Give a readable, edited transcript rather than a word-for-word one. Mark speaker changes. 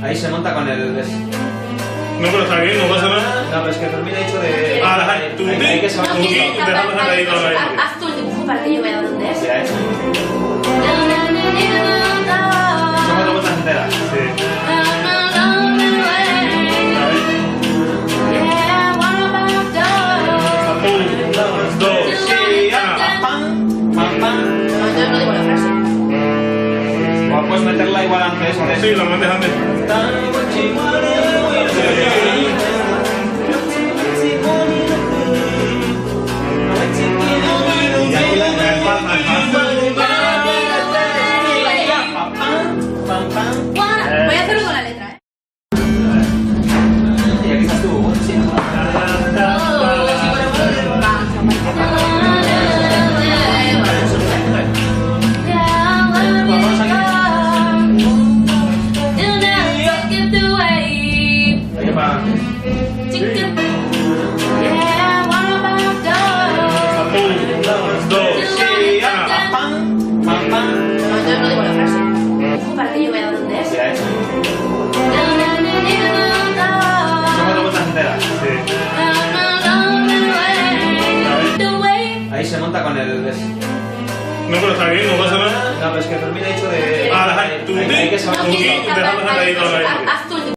Speaker 1: Ahí se monta con el...
Speaker 2: No, pero está bien, no pasa nada.
Speaker 1: No, pero es que Fermín ha dicho de...
Speaker 2: Tú
Speaker 1: hay que saber
Speaker 2: tú dejamos ahí todo ahí.
Speaker 3: Haz tú el dibujo para que yo vea dónde es.
Speaker 1: Ya he hecho. Son 4 vueltas enteras.
Speaker 2: Sí.
Speaker 3: Yo no digo la frase.
Speaker 1: O puedes meterla igual antes.
Speaker 2: Sí, lo metes antes.
Speaker 3: Voy a hacerlo con la letra,
Speaker 1: Y aquí estás tú. Oye, para...
Speaker 3: Yo no digo la frase. Dibujo para que yo vea dónde es.
Speaker 1: Ya he hecho. Son 4 vueltas enteras.
Speaker 2: Sí.
Speaker 1: Ahí se monta con el...
Speaker 2: No, pero está bien, no pasa nada.
Speaker 1: No, pero es que Fermín ha dicho de...
Speaker 2: Tú
Speaker 1: hay que saber
Speaker 2: dejamos ahí todo ahí.
Speaker 3: Haz tú